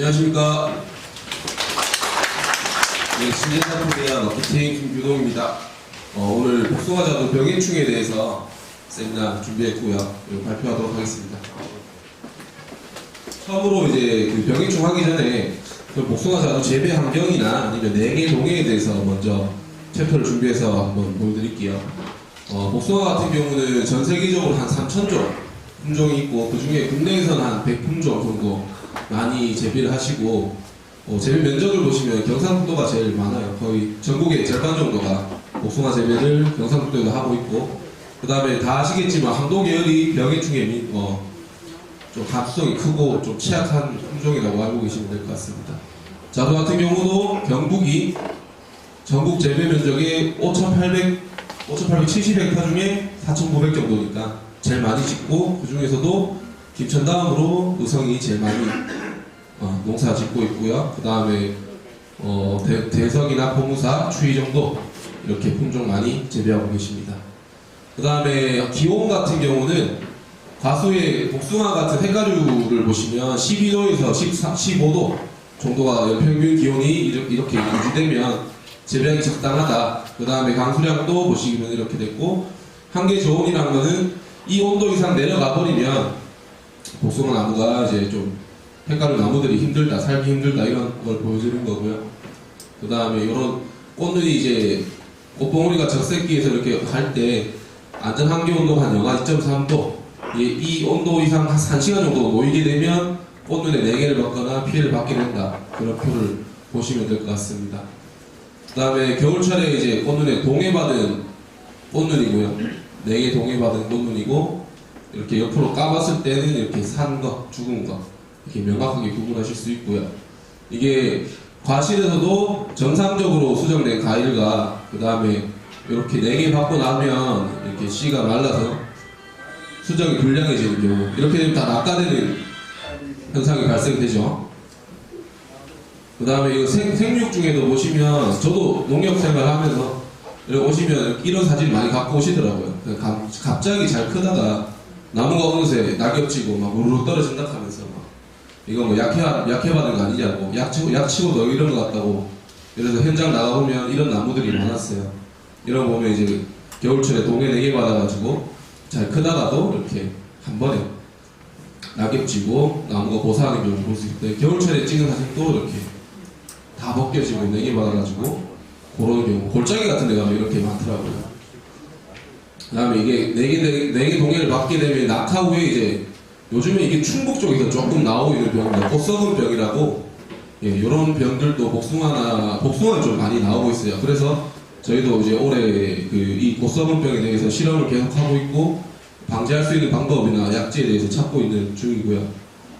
안녕하십니까. 네, 신재산업대학 마케팅 김규동입니다. 오늘 복숭아자두 병해충에 대해서 세미나 준비했고요. 발표하도록 하겠습니다. 처음으로 이제 그 병해충 하기 전에 그 복숭아자두 재배 환경이나 아니면 냉해 동해에 대해서 먼저 챕터를 준비해서 한번 보여드릴게요. 복숭아 같은 경우는 전 세계적으로 한 3,000종 품종이 있고, 그 중에 국내에서는 한 100품종 정도 많이 재배를 하시고, 재배 면적을 보시면 경상북도가 제일 많아요. 거의 전국의 절반 정도가 복숭아 재배를 경상북도에도 하고 있고, 그 다음에 다 아시겠지만 항도 계열이 병해충에 좀 감수성이 크고 좀 취약한 품종이라고 알고 계시면 될 것 같습니다. 자두 같은 경우도 경북이 전국 재배 면적의 5,870헥타 중에 4,900 정도니까 제일 많이 짓고, 그 중에서도 김천 다음으로 의성이 제일 많이 농사 짓고 있고요. 그 다음에 대석이나 포무사, 추위 정도 이렇게 품종 많이 재배하고 계십니다. 그 다음에 기온 같은 경우는 과수의 복숭아 같은 핵가류를 보시면 12도에서 15도 정도가 평균 기온이 이렇게 유지되면 재배하기 적당하다. 그 다음에 강수량도 보시면 이렇게 됐고, 한계 저온이라는 거는 이 온도 이상 내려가 버리면 복숭아 나무가 이제 좀 핵가루 나무들이 힘들다, 살기 힘들다, 이런 걸 보여주는 거고요. 그 다음에 이런 꽃눈이 이제 꽃봉오리가 적색기에서 이렇게 할 때 안전 한계 온도가 한 영하 2.3도, 이 온도 이상 한 1시간 정도 놓이게 되면 꽃눈에 냉해를 받거나 피해를 받게 된다. 그런 표를 보시면 될 것 같습니다. 그 다음에 겨울철에 이제 꽃눈에 동해받은 꽃눈이고요. 냉해 동해받은 꽃눈이고, 이렇게 옆으로 까봤을 때는 이렇게 산 거, 죽은 거, 이렇게 명확하게 구분하실 수 있고요. 이게 과실에서도 정상적으로 수정된 과일과, 그 다음에 이렇게 냉해 받고 나면 이렇게 씨가 말라서 수정이 불량해지는 경우, 이렇게 되면 다 낙가되는 현상이 발생되죠. 그 다음에 이거 생육 중에도 보시면, 저도 농협 생활하면서 이렇게 오시면 이런 사진 많이 갖고 오시더라고요. 갑자기 잘 크다가 나무가 어느새 낙엽지고 막 우르르 떨어진다 하면서 막 이거 뭐 약해받은 거 아니냐고, 약치고도 이런 거 같다고. 그래서 현장 나가보면 이런 나무들이 많았어요. 이런 거 보면 이제 겨울철에 동해 냉해 받아가지고 잘 크다가도 이렇게 한 번에 낙엽지고 나무가 고사하는 경우를 볼 수 있대요. 겨울철에 찍은 사진도 이렇게 다 벗겨지고 냉해 받아가지고 그런 경우, 골짜기 같은 데 가면 이렇게 많더라고요. 그 다음에 이게 냉해 동해를 받게 되면 낙하 후에 이제 요즘에 이게 충북 쪽에서 조금 나오고 있는 병입니다. 꽃썩은 병이라고, 이런 병들도 복숭아는 좀 많이 나오고 있어요. 그래서 저희도 이제 올해 이 꽃썩은 병에 대해서 실험을 계속하고 있고, 방지할 수 있는 방법이나 약제에 대해서 찾고 있는 중이고요.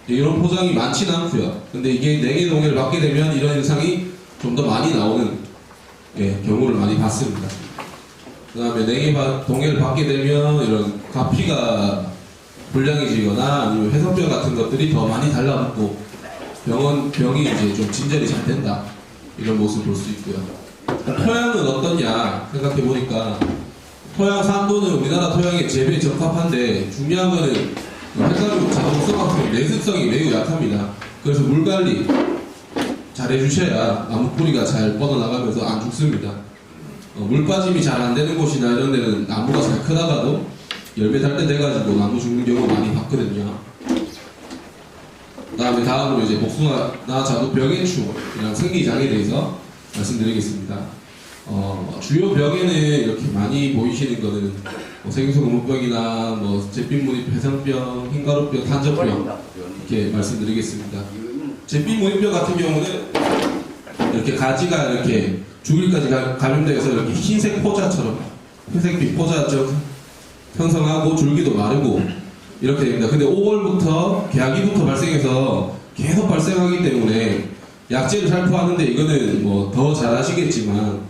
이런 포장이 많지는 않고요. 근데 이게 냉해 동해를 받게 되면 이런 현상이 좀 더 많이 나오는 경우를 많이 봤습니다. 그 다음에 냉해 동해를 받게 되면 이런 가피가 불량해지거나 아니면 회선병 같은 것들이 더 많이 달라붙고 병이 이제 좀 진전이 잘 된다, 이런 모습을 볼 수 있고요. 토양은 어떠냐 생각해보니까, 토양 산도는 우리나라 토양에 재배에 적합한데, 중요한 거는 핵가루 자동성 같은 경우 내습성이 매우 약합니다. 그래서 물 관리 잘 해주셔야 나무 뿌리가 잘 뻗어나가면서 안 죽습니다. 물 빠짐이 잘 안 되는 곳이나 이런 데는 나무가 잘 크다가도 열매 달 때 돼가지고 나무 죽는 경우 많이 봤거든요. 다음으로 이제 복숭아나 자두 병해충이랑 생리장에 대해서 말씀드리겠습니다. 주요 병에는 이렇게 많이 보이시는 거는 생소근무병이나 잿빛무늬 폐성병, 흰가루병, 탄저병 이렇게 말씀드리겠습니다. 잿빛무늬병 같은 경우는 이렇게 가지가 이렇게 주위까지 감염돼서 이렇게 흰색 포자처럼, 회색빛 포자처럼 형성하고 줄기도 마르고 이렇게 됩니다. 근데 5월부터 계약기부터 발생해서 계속 발생하기 때문에 약제를 살포하는데, 이거는 더 잘 아시겠지만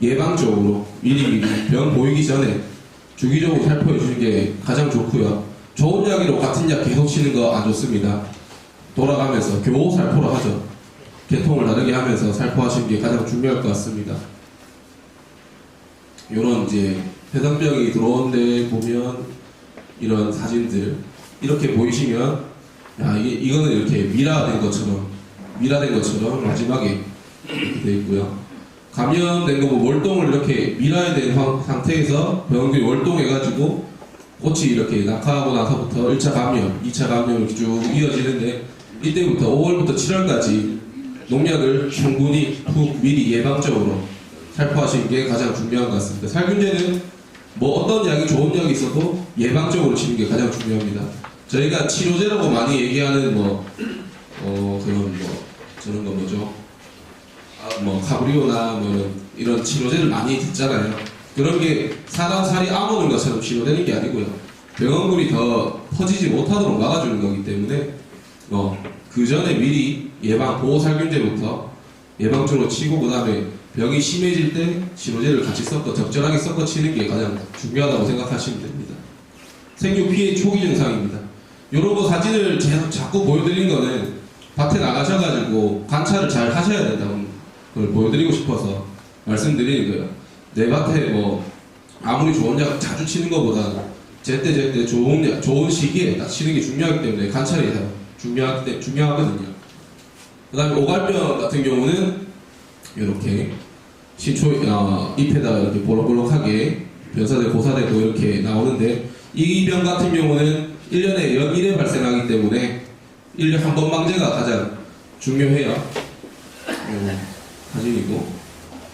예방적으로 미리 병 보이기 전에 주기적으로 살포해 주는 게 가장 좋고요. 좋은 약으로 같은 약 계속 치는 거 안 좋습니다. 돌아가면서 교호 살포를 하죠. 계통을 다르게 하면서 살포하시는 게 가장 중요할 것 같습니다. 요런 이제 회선병이 들어오는데 보면 이런 사진들 이렇게 보이시면, 이거는 이렇게 미라가 된 것처럼 미라된 것처럼 마지막에 이렇게 되어 있고요. 감염된 거 뭐 월동을 이렇게 미라된 상태에서 병원균이 월동해가지고 꽃이 이렇게 낙하하고 나서부터 1차 감염, 2차 감염이 쭉 이어지는데 이때부터 5월부터 7월까지 농약을 충분히 푹 미리 예방적으로 살포하시는 게 가장 중요한 것 같습니다. 살균제는 뭐 어떤 약이 좋은 약이 있어도 예방적으로 치는 게 가장 중요합니다. 저희가 치료제라고 많이 얘기하는 그런 저런 거 뭐죠? 카브리오나 이런 치료제를 많이 듣잖아요. 그런 게 사람 살이 아무는 것처럼 치료되는 게 아니고요. 병원군이 더 퍼지지 못하도록 막아주는 거기 때문에 그 전에 미리 예방 보호 살균제부터 예방적으로 치고 그 다음에 병이 심해질 때 치료제를 같이 적절하게 섞어 치는 게 가장 중요하다고 생각하시면 됩니다. 생육 피해 초기 증상입니다. 이런 거 사진을 자꾸 보여드린 거는 밭에 나가셔가지고 관찰을 잘 하셔야 된다고 그걸 보여드리고 싶어서 말씀드리는 거예요. 내 밭에 아무리 좋은 약 자주 치는 것보다 제때 좋은 시기에 딱 치는 게 중요하기 때문에 관찰이 중요하거든요. 그 다음에 오갈병 같은 경우는 이렇게 신초 잎에다가 이렇게 보록보록하게 변사되고 고사되고 이렇게 나오는데 이 병 같은 경우는 1년에 연 1회 발생하기 때문에 1년 한 번 방제가 가장 중요해요. 사진이고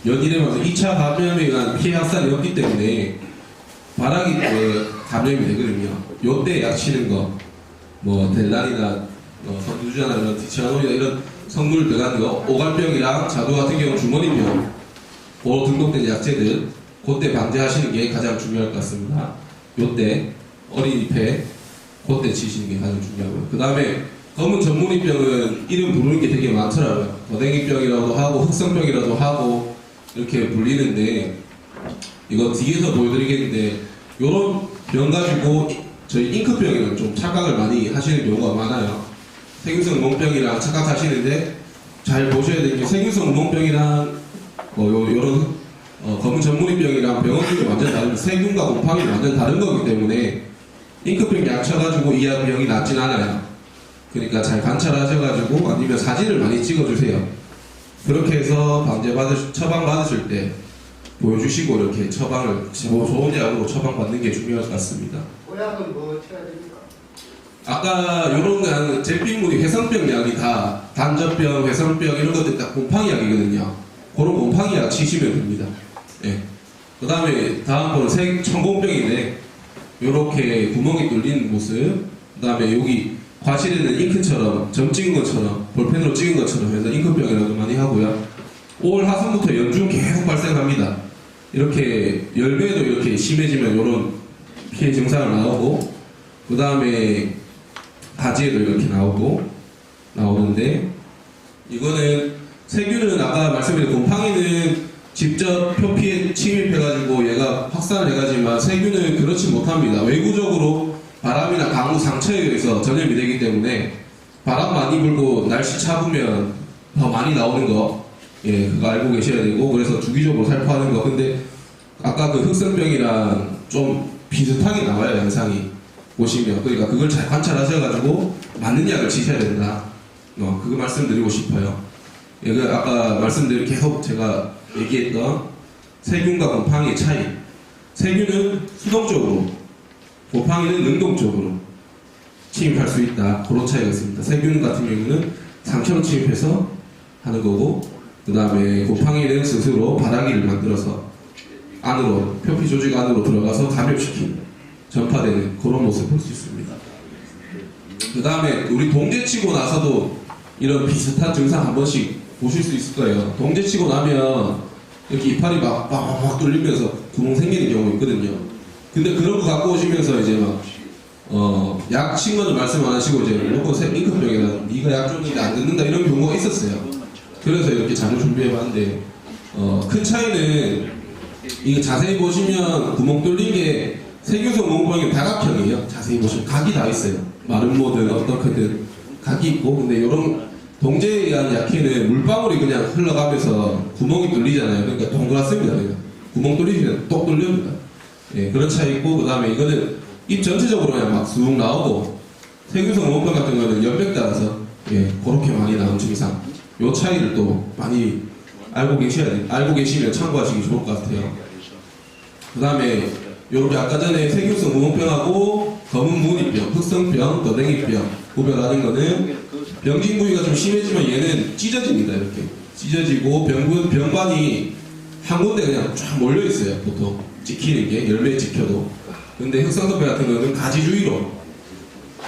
연 1회 방제 2차 감염에 의한 피해 확산이 없기 때문에 발아기 때 감염이 되거든요. 요때 약 치는 거 델란이나 선두주나 이런 디치아놀이나 이런 성물 들어간 거 오갈병이랑 자두 같은 경우는 주머니병 로 등록된 약제들 그때 방제하시는 게 가장 중요할 것 같습니다. 요때 어린 잎에 그때 치시는 게 가장 중요하고요. 그 다음에 검은 전문이병은 이름 부르는 게 되게 많더라고요. 거댕이병이라도 하고 흑성병이라도 하고 이렇게 불리는데 이거 뒤에서 보여드리겠는데 요런 병 가지고 저희 잉크병이랑 좀 착각을 많이 하시는 경우가 많아요. 세균성 우멍병이랑 착각하시는데 잘 보셔야 되는 게 세균성 우멍병이랑 요런 검은 전문이병이랑 병원균이 완전 다른 세균과 곰팡이 완전 다른 거기 때문에 잉크병 약 쳐가지고 이 병이 낫진 않아요. 그러니까 잘 관찰하셔가지고 아니면 사진을 많이 찍어주세요. 그렇게 해서 처방 받으실 때 보여주시고 이렇게 처방을 좋은 약으로 처방받는 게 중요할 것 같습니다. 보약은 뭐 쳐야 됩니까? 아까 요런 거 잿빛무늬 회성병 약이 다 단저병, 회성병 이런 것들 다 곰팡이 약이거든요. 그런 곰팡이 약 치시면 됩니다. 예. 그 다음에 다음 거는 천공병인데 요렇게 구멍이 뚫린 모습 그 다음에 여기 과실에는 잉크처럼 점 찍은 것처럼 볼펜으로 찍은 것처럼 해서 잉크병이라도 많이 하고요. 5월 하순부터 연중 계속 발생합니다. 이렇게 열매도 이렇게 심해지면 이런 피해 증상을 나오고 그 다음에 가지에도 이렇게 나오는데 이거는 세균은 아까 말씀드린 곰팡이는 직접 표피에 침입해가지고 얘가 확산을 해가지만 세균은 그렇지 못합니다. 외부적으로 바람이나 강우 상처에 의해서 전염이 되기 때문에 바람 많이 불고 날씨 차보면 더 많이 나오는 거 그거 알고 계셔야 되고 그래서 주기적으로 살포하는 거. 근데 아까 그 흑성병이랑 좀 비슷하게 나와요 양상이 보시면. 그러니까 그걸 잘 관찰하셔가지고 맞는 약을 치셔야 된다. 그거 말씀드리고 싶어요. 아까 말씀드린 계속 제가 얘기했던 세균과 곰팡이의 차이. 세균은 수동적으로 곰팡이는 능동적으로 침입할 수 있다. 그런 차이가 있습니다. 세균 같은 경우는 상처로 침입해서 하는 거고 그 다음에 곰팡이는 스스로 바라기를 만들어서 안으로 표피 조직 안으로 들어가서 감염시키는 전파되는 그런 모습을 볼 수 있습니다. 그 다음에 우리 동제치고 나서도 이런 비슷한 증상 한 번씩 보실 수 있을 거예요. 동제치고 나면 이렇게 이파리 막 뚫리면서 구멍 생기는 경우 있거든요. 근데 그런 거 갖고 오시면서 이제 약 친 거는 말씀 안 하시고 이제 무조건 잉크병이다 네가 약 줬는데 안 듣는다 이런 경우가 있었어요. 그래서 이렇게 자료 준비해봤는데 큰 차이는 이거 자세히 보시면 구멍 뚫린 게 세균성 우멍병이 다각형이에요. 자세히 보시면 각이 다 있어요. 마른 모든 어떻게든 각이 있고 근데 이런 동제에 의한 약해는 물방울이 그냥 흘러가면서 구멍이 뚫리잖아요. 그러니까 동그랗습니다. 그냥. 구멍 뚫리시면 똑 뚫립니다. 그런 차이 있고 그 다음에 이거는 잎 전체적으로 그냥 막 쑥 나오고 세균성 우멍병 같은 거는 연백 따라서 그렇게 많이 나온 증상 요 차이를 또 많이 알고 계시면 참고하시기 좋을 것 같아요. 그 다음에 여기 아까 전에 세균성 무농병하고 검은 무늬병, 흑성병, 더댕이병 구별하는 거는 병진 부위가 좀 심해지면 얘는 찢어집니다. 이렇게 찢어지고 병관이 한 군데 그냥 쫙 몰려 있어요. 보통 찍히는 게 열매에 찍혀도. 근데 흑성병 같은 거는 가지 주위로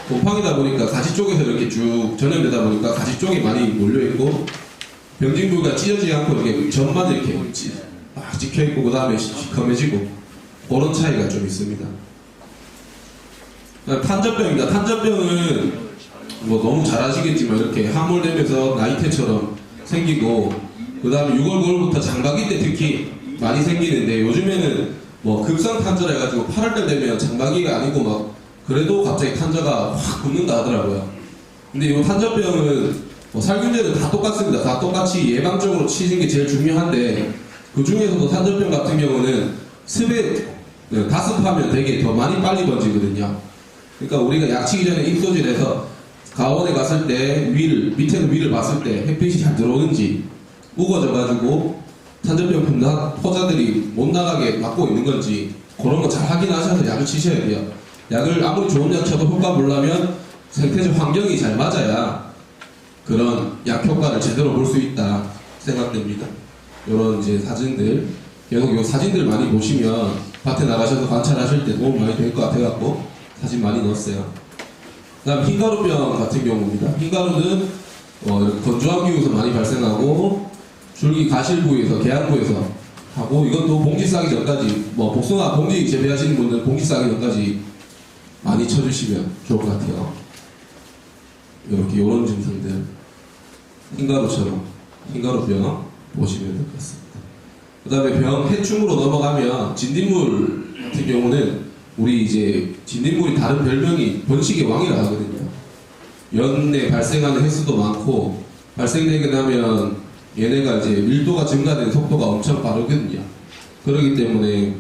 곰팡이다 보니까 가지 쪽에서 이렇게 쭉 전염되다 보니까 가지 쪽에 많이 몰려 있고 병진 부위가 찢어지지 않고 이렇게 전만 이렇게 막 찍혀 있고 그 다음에 시커매지고 그런 차이가 좀 있습니다. 탄저병입니다. 탄저병은 뭐 너무 잘 아시겠지만 이렇게 함몰되면서 나이테처럼 생기고 그 다음에 6월 9월부터 장마기 때 특히 많이 생기는데 요즘에는 뭐 급성 탄저라 해가지고 8월달 되면 장마기가 아니고 막 그래도 갑자기 탄저가 확 붙는다 하더라고요. 근데 이 탄저병은 뭐 살균제는 다 똑같습니다. 다 똑같이 예방적으로 치는 게 제일 중요한데 그 중에서도 탄저병 같은 경우는 습에 다습하면 되게 더 많이 빨리 번지거든요. 그러니까 우리가 약치기 전에 입소질해서 가원에 갔을 때 밑에서 위를 봤을 때 햇빛이 잘 들어오는지 우거져가지고 탄저병 포자들이 못 나가게 막고 있는 건지 그런 거 잘 확인하셔서 약을 치셔야 돼요. 약을 아무리 좋은 약 쳐도 효과 보려면 생태적 환경이 잘 맞아야 그런 약 효과를 제대로 볼 수 있다 생각됩니다. 이런 이제 사진들 계속 이 사진들 많이 보시면 밭에 나가셔서 관찰하실 때 도움 많이 될 것 같아갖고 사진 많이 넣었어요. 그 다음 흰가루병 같은 경우입니다. 흰가루는 이렇게 건조한 기후에서 많이 발생하고 줄기 가실 부위에서 계양부에서 하고 이것도 봉지 싸기 전까지 뭐 복숭아 봉지 재배하시는 분들 봉지 싸기 전까지 많이 쳐주시면 좋을 것 같아요. 이렇게 이런 증상들 흰가루처럼 흰가루병 보시면 될 것 같습니다. 그 다음에 병 해충으로 넘어가면 진딧물 같은 경우는 우리 이제 진딧물이 다른 별명이 번식의 왕이라 하거든요. 연내 발생하는 횟수도 많고 발생되게 되면 얘네가 이제 밀도가 증가되는 속도가 엄청 빠르거든요. 그렇기 때문에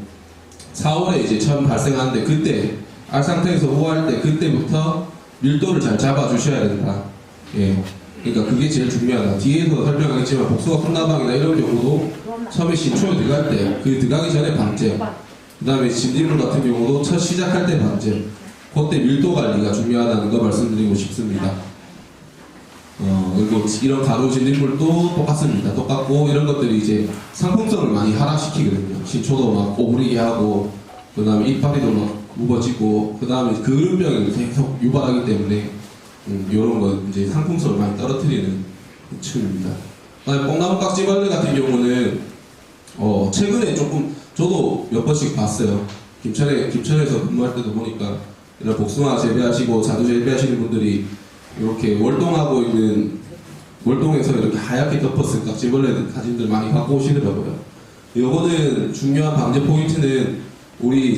4월에 이제 처음 발생하는데 그때 알 상태에서 우할 때 그때부터 밀도를 잘 잡아주셔야 된다. 예. 그러니까 그게 제일 중요하다. 뒤에서 설명하겠지만 복숭아 콩나방이나 이런 경우도 처음에 신초에 들어갈 때 그 들어가기 전에 방제 그 다음에 진딧물 같은 경우도 첫 시작할 때 방제 그때 밀도 관리가 중요하다는 거 말씀드리고 싶습니다. 그리고 이런 가루 진딧물도 똑같습니다. 똑같고 이런 것들이 이제 상품성을 많이 하락시키거든요. 신초도 막 오므리게 하고 그 다음에 이파리도 막 무거지고 그 다음에 그을병을 계속 유발하기 때문에 이런 거 이제 상품성을 많이 떨어뜨리는 층입니다. 그다음에 뽕나무 깍지벌레 같은 경우는 최근에 조금 저도 몇 번씩 봤어요. 김천에서 근무할 때도 보니까 이런 복숭아 재배하시고 자두 재배하시는 분들이 이렇게 월동하고 있는 월동에서 이렇게 하얗게 덮었을 깍지벌레 사진들 많이 갖고 오시더라고요. 요거는 중요한 방제 포인트는 우리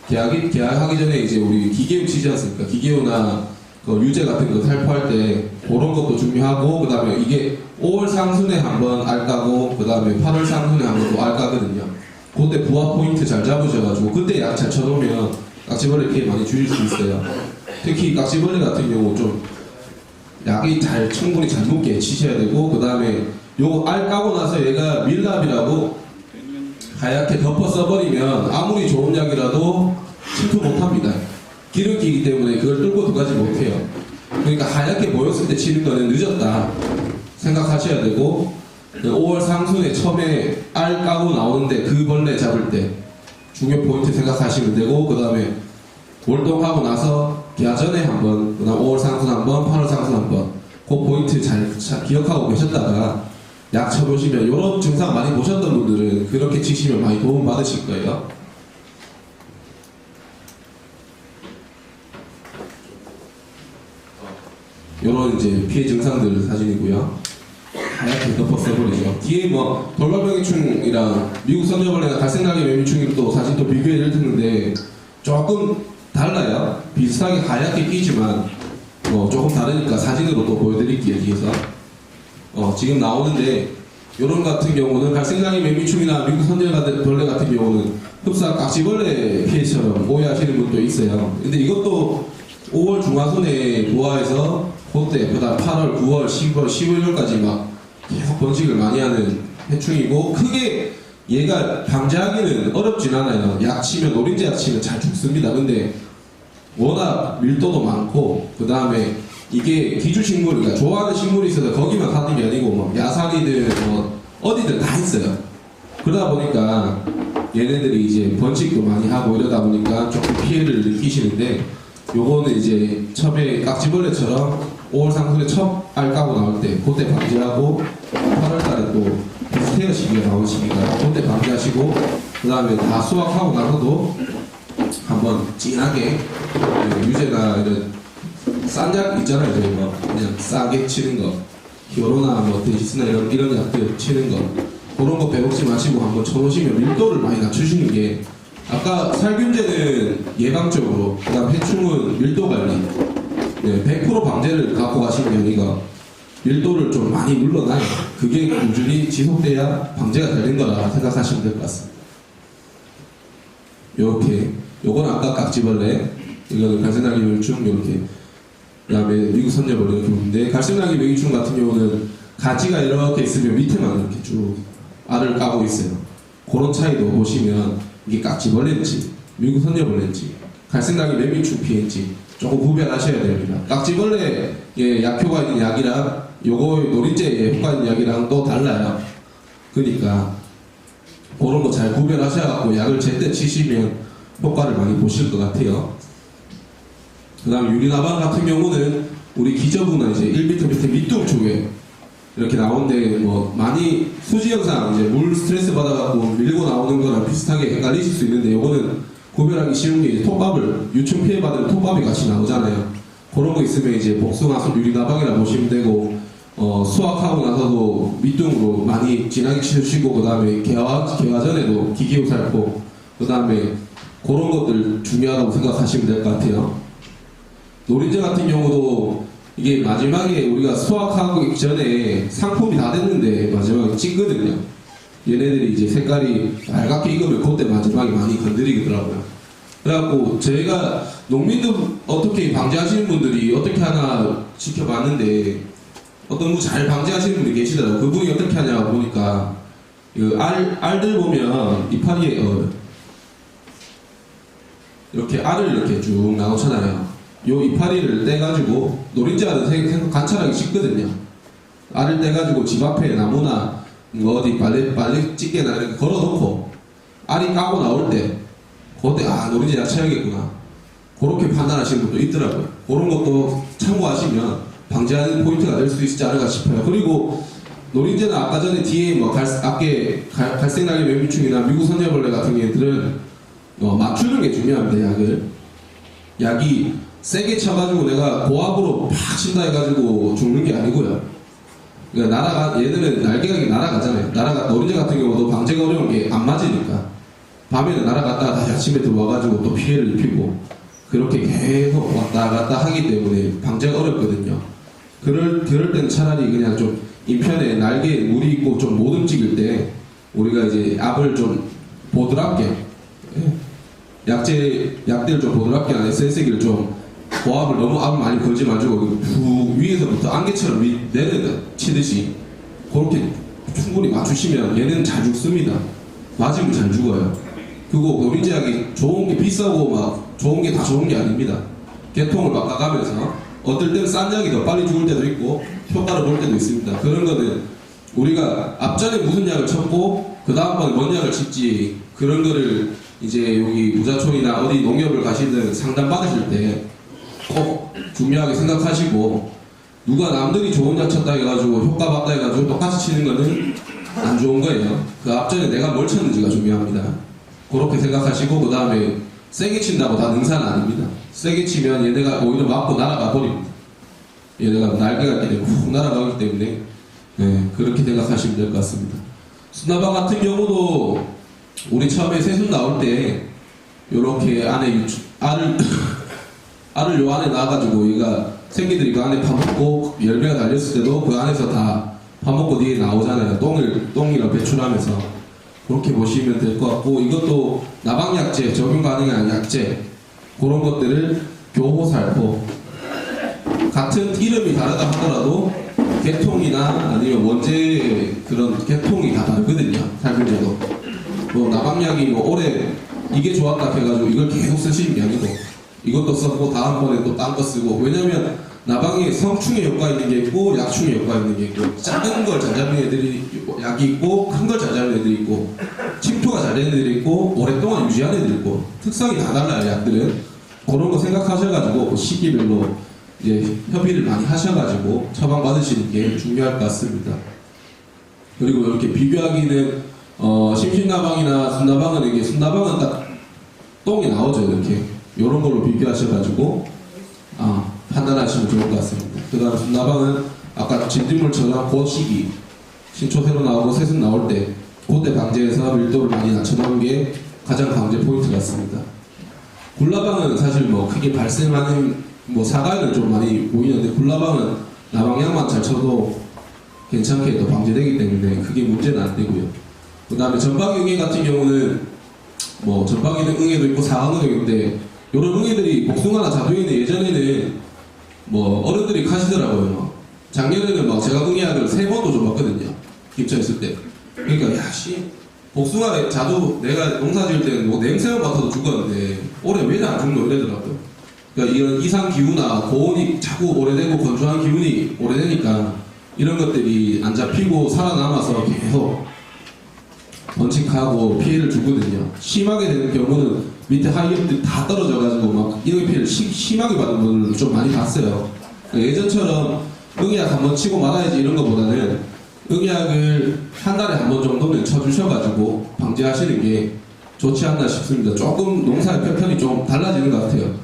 계약하기 전에 이제 우리 기계유 치지 않습니까? 기계유나 유제 같은 거 살포할 때 그런 것도 중요하고 그 다음에 이게 5월 상순에 한번 알 까고 그 다음에 8월 상순에 한번 또 알 까거든요. 그때 부화 포인트 잘 잡으셔가지고 그때 약 잘 쳐놓으면 깍지벌레 피해 많이 줄일 수 있어요. 특히 깍지벌레 같은 경우 좀 약이 충분히 잘 묻게 치셔야 되고 그 다음에 요거 알 까고 나서 얘가 밀랍이라고 하얗게 덮어 써버리면 아무리 좋은 약이라도 침투 못합니다. 기름기이기 때문에 그걸 뚫고 들어가지 못해요. 그러니까 하얗게 보였을 때 치는 거는 늦었다 생각하셔야 되고 5월 상순에 처음에 알 까고 나오는데 그 벌레 잡을 때 중요 포인트 생각하시면 되고 그 다음에 월동하고 나서 개화전에 한번 그 다음 5월 상순 한번 8월 상순 한번 그 포인트 잘 기억하고 계셨다가 약 쳐보시면 이런 증상 많이 보셨던 분들은 그렇게 치시면 많이 도움 받으실 거예요. 이런 이제 피해 증상들 사진이고요. 하얗게 덮어 써버리죠. 뒤에 뭐 돌발병해충이랑 미국 선저벌레나 갈색나게 매미충이도 사진 또 비교해 드릴 텐데 조금 달라요. 비슷하게 하얗게 끼지만 조금 다르니까 사진으로 또 보여드릴게요. 뒤에서 지금 나오는데 요런 같은 경우는 갈색나게 매미충이나 미국 선저벌레 같은 경우는 흡사 깍지벌레 피해처럼 오해하시는 분도 있어요. 근데 이것도 5월 중하순에 부화해서 그때 그다음 8월, 9월, 10월, 11월까지 막 계속 번식을 많이 하는 해충이고 크게 얘가 방지하기는 어렵진 않아요. 약 치면 노린재 약 치면 잘 죽습니다. 근데 워낙 밀도도 많고 그 다음에 이게 기주식물, 그러니까 좋아하는 식물이 있어서 거기만 사는 게 아니고 뭐 야산이든 뭐 어디든 다 있어요. 그러다 보니까 얘네들이 이제 번식도 많이 하고 이러다 보니까 조금 피해를 느끼시는데 요거는 이제 처음에 깍지벌레처럼 5월 상순에 첫 알 까고 나올 때 그때 방지하고 8월달에 또 비스테어 시기가 나오는 시기가 그때 방지하시고 그 다음에 다 수확하고 나서도 한번 진하게 유제나 이런 싼 약 있잖아요. 저희 뭐 그냥 싸게 치는 거 히어로나 뭐 데시스나 이런 약들 치는 거 그런 거 배먹지 마시고 한번 쳐놓으시면 밀도를 많이 낮추시는 게 아까 살균제는 예방적으로 그 다음 해충은 밀도 관리 100% 방제를 갖고 가시는 게 아니라 밀도를 좀 많이 눌러놔요. 그게 꾸준히 지속돼야 방제가 되는 거라 생각하시면 될 것 같습니다. 요렇게 요건 아까 깍지벌레 이거는 갈색나기 멸충 요렇게 그 다음에 미국 선녀벌레 이렇게 보는데 갈색나기 멸충 같은 경우는 가지가 이렇게 있으면 밑에만 이렇게 쭉 알을 까고 있어요. 그런 차이도 보시면 이게 깍지벌레인지 미국 선녀벌레인지 갈색나기 멸충 피해인지 조금 구별하셔야 됩니다. 깍지벌레에 약효가 있는 약이랑 요거 노린재에 효과 있는 약이랑 또 달라요. 그러니까 그런 거 잘 구별하셔갖고 약을 제때 치시면 효과를 많이 보실 것 같아요. 그 다음에 유리나방 같은 경우는 우리 기저부나 이제 1m 밑에 밑둥 쪽에 이렇게 나오는데 뭐 많이 수지 현상 이제 물 스트레스 받아갖고 밀고 나오는 거랑 비슷하게 헷갈리실 수 있는데 요거는 구별하기 쉬운 게 이제 톱밥을 유충 피해 받으면 톱밥이 같이 나오잖아요. 그런 거 있으면 이제 복숭아 유리나방이라 보시면 되고 수확하고 나서도 밑둥으로 많이 진하게 치우시고 그 다음에 개화 전에도 기계로 살포 그 다음에 그런 것들 중요하다고 생각하시면 될 것 같아요. 노린재 같은 경우도 이게 마지막에 우리가 수확하기 전에 상품이 다 됐는데 마지막에 찌거든요. 얘네들이 이제 색깔이 빨갛게 익으면 그때 마지막에 많이 건드리더라고요. 그래갖고 저희가 농민들 어떻게 방지하시는 분들이 어떻게 하나 지켜봤는데 어떤 분 잘 방지하시는 분이 계시더라고요. 그분이 어떻게 하냐 보니까 그 알들 보면 이파리에 이렇게 알을 이렇게 쭉 나오잖아요. 요 이파리를 떼가지고 노린재알은 관찰하기 쉽거든요. 알을 떼가지고 집 앞에 나무나 어디 빨래 찌개나 이렇게 걸어놓고 알이 까고 나올 때 그때 노린재 약 쳐야겠구나 그렇게 판단하시는 분도 있더라고요. 그런 것도 참고하시면 방지하는 포인트가 될 수 있지 않을까 싶어요. 그리고 노린재는 아까 전에 뒤에 뭐 갈색나기 맹비충이나 미국 선녀벌레 같은 애들은 맞추는 게 중요합니다. 약이 세게 쳐가지고 내가 고압으로 팍 친다 해가지고 죽는 게 아니고요. 그러니까 얘들은 날개가 날아가잖아요. 노린재 같은 경우도 방제가 어려운 게 안 맞으니까 밤에는 날아갔다가 다시 아침에 들어와가지고 또 피해를 입히고 그렇게 계속 왔다 갔다 하기 때문에 방제가 어렵거든요. 그럴 때는 차라리 그냥 좀 인편에 날개에 물이 있고 좀 못 움직일 때 우리가 이제 압을 좀 보드랍게 약들 좀 보드랍게 안에 센세기를 좀 고압을 너무 압을 많이 걸지 마시고 위에서부터 안개처럼 내려 치듯이 그렇게 충분히 맞추시면 얘는 잘 죽습니다. 맞으면 잘 죽어요. 그리고 노린재약이 좋은 게 비싸고 막 좋은 게 다 좋은 게 아닙니다. 계통을 바꿔가면서 어떨 때는 싼 약이 더 빨리 죽을 때도 있고 효과를 볼 때도 있습니다. 그런 거는 우리가 앞전에 무슨 약을 쳤고 그 다음번에 뭔 약을 칠지 그런 거를 이제 여기 부자촌이나 어디 농협을 가시든 상담 받으실 때 꼭 중요하게 생각하시고 누가 남들이 좋은 약 쳤다 해가지고 효과 봤다 해가지고 똑같이 치는 거는 안 좋은 거예요. 그 앞전에 내가 뭘 쳤는지가 중요합니다. 그렇게 생각하시고 그 다음에 세게 친다고 다 능사는 아닙니다. 세게 치면 얘네가 오히려 맞고 날아가 버립니다. 얘네가 날개가 있기 때문에 훅 날아가기 때문에 그렇게 생각하시면 될 것 같습니다. 수나방 같은 경우도 우리 처음에 새순 나올 때 요렇게 안에 알을 요 안에 놔가지고 얘가 새끼들이 그 안에 밥 먹고 열매가 달렸을 때도 그 안에서 다 밥 먹고 뒤에 나오잖아요. 똥이랑 배출하면서 그렇게 보시면 될 것 같고 이것도 나방약제, 적용 가능한 약제 그런 것들을 교호살포 같은 이름이 다르다 하더라도 개통이나 아니면 원재 그런 개통이 다 다르거든요. 살균제도. 뭐 나방약이 뭐 올해 이게 좋았다 해가지고 이걸 계속 쓰시는 게 아니고 이것도 썼고 다음번에 또 딴 거 쓰고 왜냐면 나방에 성충의 효과 있는 게 있고 약충의 효과 있는 게 있고 작은 걸 잘 잡는 애들이 약이 있고 큰 걸 잘 잡는 애들이 있고 침투가 잘 되는 애들이 있고 오랫동안 유지하는 애들이 있고 특성이 다 달라요. 약들은 그런 거 생각하셔가지고 그 시기별로 이제 협의를 많이 하셔가지고 처방 받으시는 게 중요할 것 같습니다. 그리고 이렇게 비교하기는 심신나방이나 순나방은 이게 순나방은 딱 똥이 나오죠. 이렇게 이런 걸로 비교하셔가지고 판단하시면 좋을 것 같습니다. 그 다음 순나방은 아까 진딧물처럼 그 시기 신초 새로 나오고 새순 나올 때 그때 방제해서 밀도를 많이 낮춰놓은 게 가장 방제 포인트 같습니다. 굴라방은 사실 뭐 크게 발생하는 뭐 사가에는 좀 많이 보이는데 굴라방은 나방약만 잘 쳐도 괜찮게 또 방제되기 때문에 크게 문제는 안 되고요. 그 다음에 전방응애 같은 경우는 뭐 전방에는 응애도 있고 사강응애도 있는데 이런 응애들이 복숭아나 자두에는 예전에는 뭐 어른들이 가시더라고요. 작년에는 막 제가 응애약을 3번도 줘봤거든요. 김천 있을 때. 그러니까 야씨 복숭아 자두 내가 농사 지을 때는 뭐 냉새만 맡아도 죽었는데 올해 왜 안 죽노 이러더라고요. 그러니까 이런 이상 기후나 고온이 자꾸 오래되고 건조한 기운이 오래되니까 이런 것들이 안 잡히고 살아남아서 계속 번식하고 피해를 주거든요. 심하게 되는 경우는 밑에 하이업들이 다 떨어져가지고 막 이런 피해를 심하게 받는 분을 좀 많이 봤어요. 그러니까 예전처럼 응애약 한번 치고 말아야지 이런 것보다는 응애약을 한 달에 한 번 정도는 쳐주셔가지고 방제하시는 게 좋지 않나 싶습니다. 조금 농사의 패턴이 좀 달라지는 것 같아요.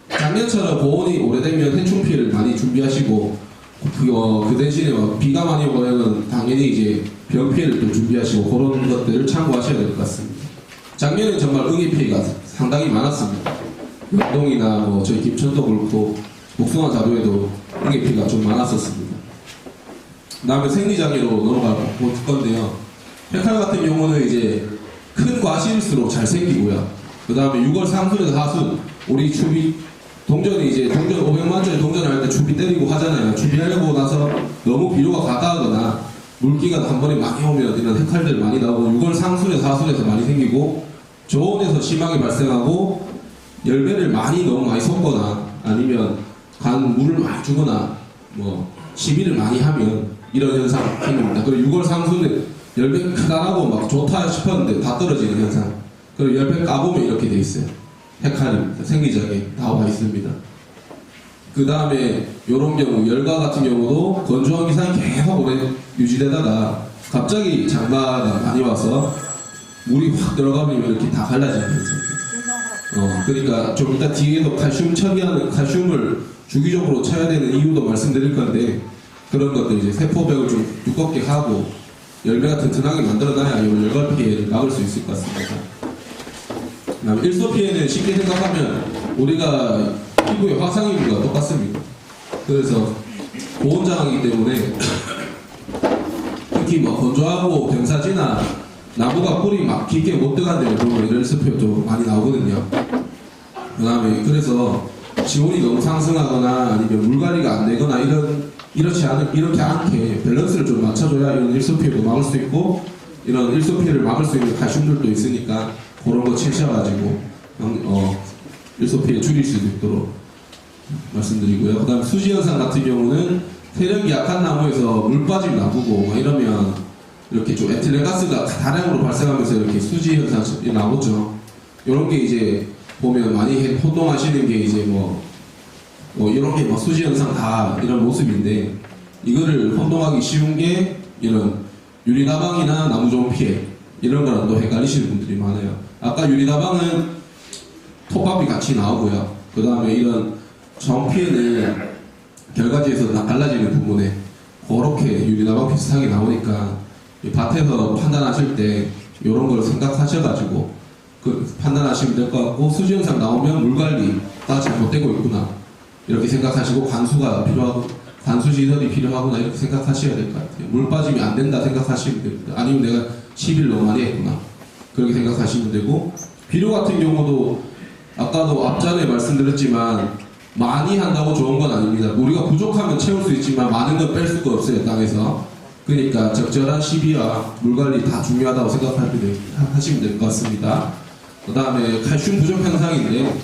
작년처럼 고온이 오래되면 해충 피해를 많이 준비하시고 그 대신에 비가 많이 오면 당연히 이제 병 피해를 또 준비하시고 그런 것들을 참고하셔야 될 것 같습니다. 작년에 정말 응애 피해가 상당히 많았습니다. 영동이나 뭐 저희 김천도 그렇고 복숭아 자두에도 응애 피해가 좀 많았었습니다. 다음에 생리장애로 넘어갈 건데요. 백할 같은 경우는 이제 큰 과실일수록 잘 생기고요. 그 다음에 6월 상순에서 하순 우리 추비 동전 500만짜리 동전을 할 때 추비 때리고 하잖아요. 추비하려고 나서 너무 비료가 가까우거나 물기가 한 번에 많이 오면 이런 헷갈들 많이 나오고 6월 상순에서 하순에서 많이 생기고 저온에서 심하게 발생하고 열배를 너무 많이 섞거나 아니면 간 물을 많이 주거나 뭐 시비를 많이 하면 이런 현상 생깁니다. 그리고 6월 상순에 열배 크다라고 막 좋다 싶었는데 다 떨어지는 현상. 그리고 열배 까보면 이렇게 돼 있어요. 핵칼입니다. 생리장애 나와 있습니다. 그 다음에 이런 경우 열과 같은 경우도 건조한 기상이 계속 오래 유지되다가 갑자기 장마가 많이 와서 물이 확 들어가면 이렇게 다 갈라지는 현상. 그러니까 좀 이따 뒤에도 칼슘 처리하는 칼슘을 주기적으로 쳐야 되는 이유도 말씀드릴 건데 그런 것들 이제 세포벽을 좀 두껍게 하고 열매가 튼튼하게 만들어놔야 이 열과 피해를 막을 수 있을 것 같습니다. 그다음에 일소 피해는 쉽게 생각하면 우리가 피부의 화상 입음과 똑같습니다. 그래서 고온장이기 때문에 특히 뭐 건조하고 병사지나 나무가 뿌리 막 깊게 못 들어간 데를 보면 이런 일소 피해 좀 많이 나오거든요. 그다음에 그래서 지온이 너무 상승하거나 아니면 물관리가 안 되거나 이렇게 않게 밸런스를 좀 맞춰줘야 이런 일소 피해도 막을 수 있고 이런 일소 피해를 막을 수 있는 칼슘들도 있으니까 그런 거 채셔가지고 일소 피해 줄일 수 있도록 말씀드리고요. 그 다음 수지 현상 같은 경우는 세력이 약한 나무에서 물 빠짐 나쁘고 막 이러면 이렇게 좀 에틸렌가스가 다량으로 발생하면서 이렇게 수지 현상이 나오죠. 이런 게 이제 보면 많이 호동하시는 게 이제 뭐 이런 게 수지 현상 다 이런 모습인데 이거를 혼동하기 쉬운 게 이런 유리나방이나 나무종 피해 이런 거랑 또 헷갈리시는 분들이 많아요. 아까 유리나방은 톱밥이 같이 나오고요. 그 다음에 이런 정피해는 결과지에서 갈라지는 부분에 그렇게 유리나방 비슷하게 나오니까 밭에서 판단하실 때 이런 걸 생각하셔가지고 판단하시면 될 것 같고 수지 현상 나오면 물관리가 잘못되고 있구나 이렇게 생각하시고 관수가 필요하고 관수 시설이 필요하구나 이렇게 생각하셔야 될 것 같아요. 물 빠짐이 안 된다 생각하시면 됩니다. 아니면 내가 시비를 너무 많이 했구나 그렇게 생각하시면 되고 비료 같은 경우도 아까도 앞전에 말씀드렸지만 많이 한다고 좋은 건 아닙니다. 우리가 부족하면 채울 수 있지만 많은 건 뺄 수가 없어요, 땅에서. 그러니까 적절한 시비와 물 관리 다 중요하다고 생각하시면 될 것 같습니다. 그 다음에 칼슘 부족 현상인데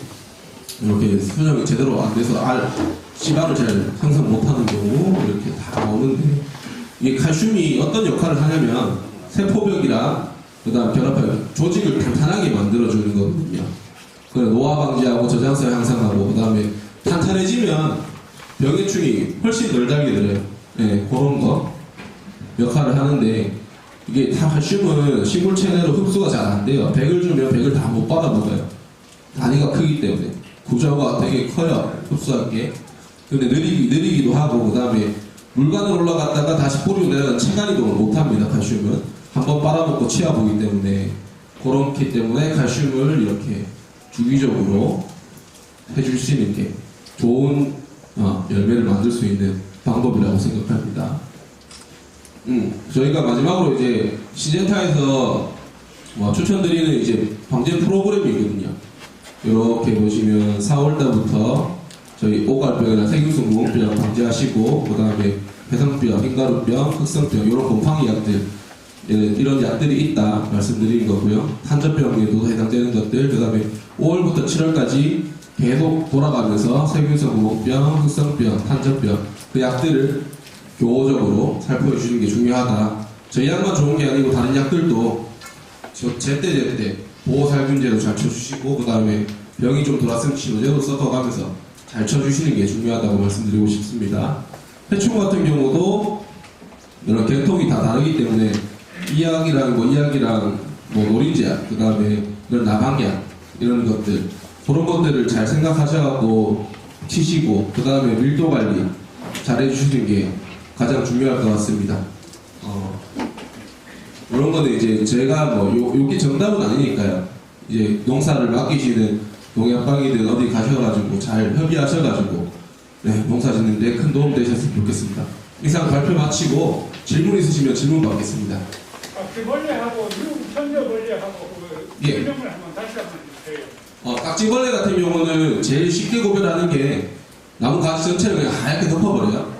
이렇게 수정이 제대로 안 돼서 씨발을 잘 형성 못하는 경우 이렇게 다 나오는데, 이게 칼슘이 어떤 역할을 하냐면 세포벽이랑 그 다음 결합하여 조직을 탄탄하게 만들어주는 거거든요. 그래 노화 방지하고 저장성 향상하고 그 다음에 탄탄해지면 병해충이 훨씬 덜 달게 들어요. 예, 그런 거 역할을 하는데, 이게 다 칼슘은 식물 체내로 흡수가 잘 안 돼요. 100을 주면 100을 다 못 받아먹어요. 단위가 크기 때문에 구조가 되게 커요, 흡수할 게. 근데 느리기도 하고, 그 다음에 물관을 올라갔다가 다시 뿌리로 내려가는 체간 이동을 못 합니다. 칼슘은 한번 빨아먹고 치아보기 때문에, 그렇기 때문에 칼슘을 이렇게 주기적으로 해줄 수 있는 게 좋은 열매를 만들 수 있는 방법이라고 생각합니다. 저희가 마지막으로 이제 시젠타에서 추천드리는 이제 방제 프로그램이 있거든요. 이렇게 보시면 4월달부터 저희 오갈병이나 세균성 무응병 방제하시고, 그 다음에 해상병, 흰가루병, 흑성병 이런 곰팡이 약들, 이런 약들이 있다 말씀드린 거고요. 탄저병에도 해당되는 것들, 그 다음에 5월부터 7월까지 계속 돌아가면서 세균성 무응병, 흑성병, 탄저병 그 약들을 교호적으로 살펴해 주시는 게 중요하다. 저희 약만 좋은 게 아니고 다른 약들도 제때 보호살균제도 잘 쳐주시고, 그 다음에 병이 좀 돌았으면 치료제도 섞어가면서 잘 쳐주시는 게 중요하다고 말씀드리고 싶습니다. 해충 같은 경우도 이런 개통이 다 다르기 때문에 이 약이랑 노린제약, 그 다음에 이런 나방약 이런 것들, 그런 것들을 잘 생각하셔갖고 치시고, 그 다음에 밀도 관리 잘 해주시는 게 가장 중요할 것 같습니다. 이런 거는 이제 제가 요게 정답은 아니니까요. 이제 농사를 맡기시는 농약방이든 어디 가셔가지고 잘 협의하셔가지고 농사 짓는데 큰 도움 되셨으면 좋겠습니다. 이상 발표 마치고 질문 있으시면 질문 받겠습니다. 딱지벌레하고 천저벌레하고 예. 설명을 한번 다시 한번 해주세요. 딱지벌레 같은 경우는 제일 쉽게 구별하는 게 나무 가지 전체를 그냥 하얗게 덮어버려요.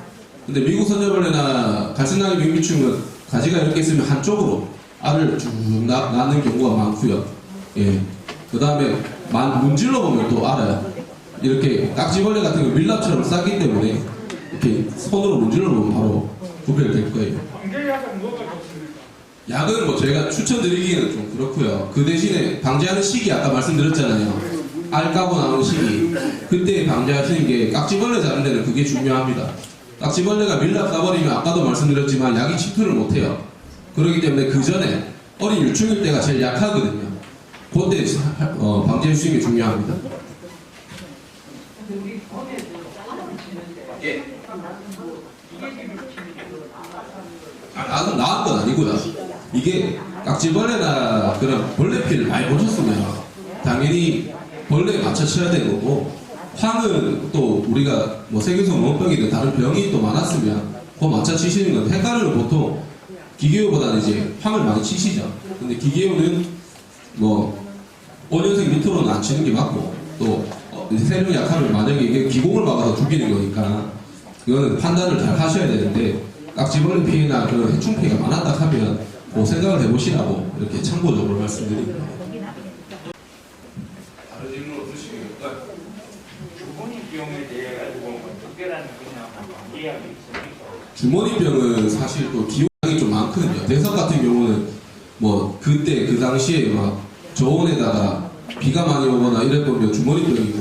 근데 미국 선저벌레나 갈색나무 민기충은 가지가 이렇게 있으면 한쪽으로 알을 쭉 낳는 경우가 많고요. 예. 그 다음에 문질러 보면 또 알아요. 이렇게 딱지벌레 같은 경우 밀랍처럼 싸기 때문에 이렇게 손으로 문질러 보면 바로 구별될 거예요. 방제약은 뭐가 좋습니까? 약은 저희가 추천드리기는 좀 그렇고요. 그 대신에 방제하는 시기 아까 말씀드렸잖아요. 알 까고 나오는 시기. 그때 방제하시는 게 깍지벌레 잡는 데는 그게 중요합니다. 깍지벌레가 밀랍 싸버리면 아까도 말씀드렸지만 약이 침투를 못해요. 그렇기 때문에 그 전에 어린 유충일 때가 제일 약하거든요. 그때 방제해 주시는 게 중요합니다. 예. 나은 건 아니고요. 이게 깍지벌레나 그런 벌레피를 많이 보셨으면 당연히 벌레에 맞춰 쳐야 되는 거고, 황은 또 우리가 세균성 원병이든 다른 병이 또 많았으면 그거 맞춰 치시는 건, 핵가루는 보통 기계효보다는 이제 황을 많이 치시죠. 근데 기계효는 5년생 밑으로는 안 치는 게 맞고, 또 세균 약하면 만약에 이게 기공을 막아서 죽이는 거니까 이거는 판단을 잘 하셔야 되는데, 깍지벌레 피해나 그런 해충 피해가 많았다 하면 생각을 해보시라고 이렇게 참고적으로 말씀드립니다. 다른 질문 없으시겠어요? 주머니병에 대해 가지고 특별한 그냥 이해하기 있습니까? 주머니병은 사실 또 기호량이 좀 많거든요. 대선 같은 경우는 그때 그 당시에 저온에다가 비가 많이 오거나 이럴 거면 주머니병이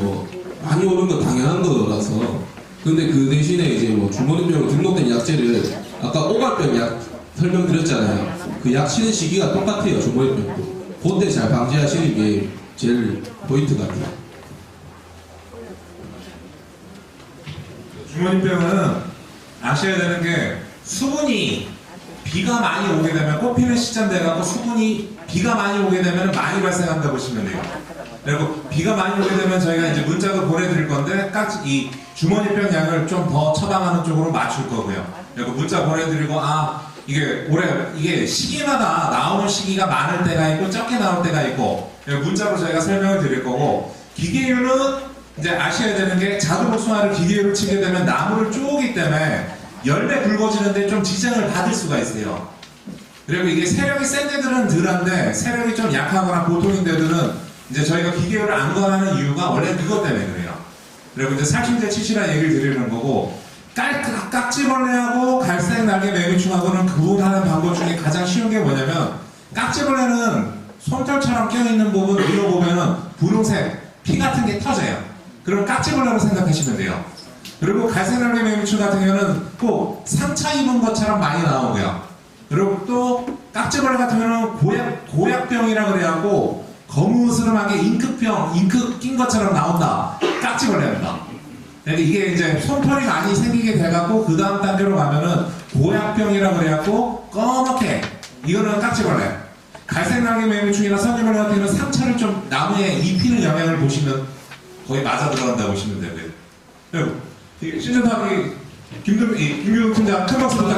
많이 오는 건 당연한 거라서. 근데 그 대신에 이제 주머니병 등록된 약제를 아까 오갈병 약 설명드렸잖아요. 그 약 치는 시기가 똑같아요. 주머니병도. 그때 잘 방지하시는 게 제일 포인트 같아요. 주머니병은 아셔야 되는 게 수분이 비가 많이 오게 되면 꽃피는 시점 돼갖고 수분이 비가 많이 오게 되면 많이 발생한다고 보시면 돼요. 그리고 비가 많이 오게 되면 저희가 이제 문자도 보내드릴 건데 이 주머니병 약을 좀 더 처방하는 쪽으로 맞출 거고요. 그리고 문자 보내드리고 이게 시기마다 나오는 시기가 많을 때가 있고 적게 나올 때가 있고 문자로 저희가 설명을 드릴 거고, 기계류는 이제 아셔야 되는 게 자두복숭아를 기계로 치게 되면 나무를 쪼기 때문에 열매 굵어지는데 좀 지장을 받을 수가 있어요. 그리고 이게 세력이 센 데들은 덜한데 세력이 좀 약하거나 보통인 데들은 이제 저희가 기계를 안 권하는 이유가 원래 그것 때문에 그래요. 그리고 이제 살충제 치시라는 얘기를 드리는 거고, 깍지벌레하고 갈색 날개 매미충하고는 구분하는 방법 중에 가장 쉬운 게 뭐냐면, 깍지벌레는 솜털처럼 껴있는 부분 위로 보면은 분홍색 피 같은 게 터져요. 그럼 깍지벌레로 생각하시면 돼요. 그리고 갈색 날개 매미충 같은 경우는 꼭 상처 입은 것처럼 많이 나오고요. 그리고 또 깍지벌레 같은 경우는 고약병이라 그래갖고 거무스름하게 잉크 낀 것처럼 나온다. 깍지벌레입니다. 그러니까 이게 이제 솜털이 많이 생기게 돼갖고 그 다음 단계로 가면은 고약병이라 그래갖고 꺼멓게, 이거는 깍지벌레. 갈색 날개 매미충이나 선지벌레 같은 경우는 상처를 좀 나무에 입히는 영향을 보시면 거의 맞아 들어간다고 보시면 되고요. 신전사기 김규동 팀장 큰 박수 부탁드립니다.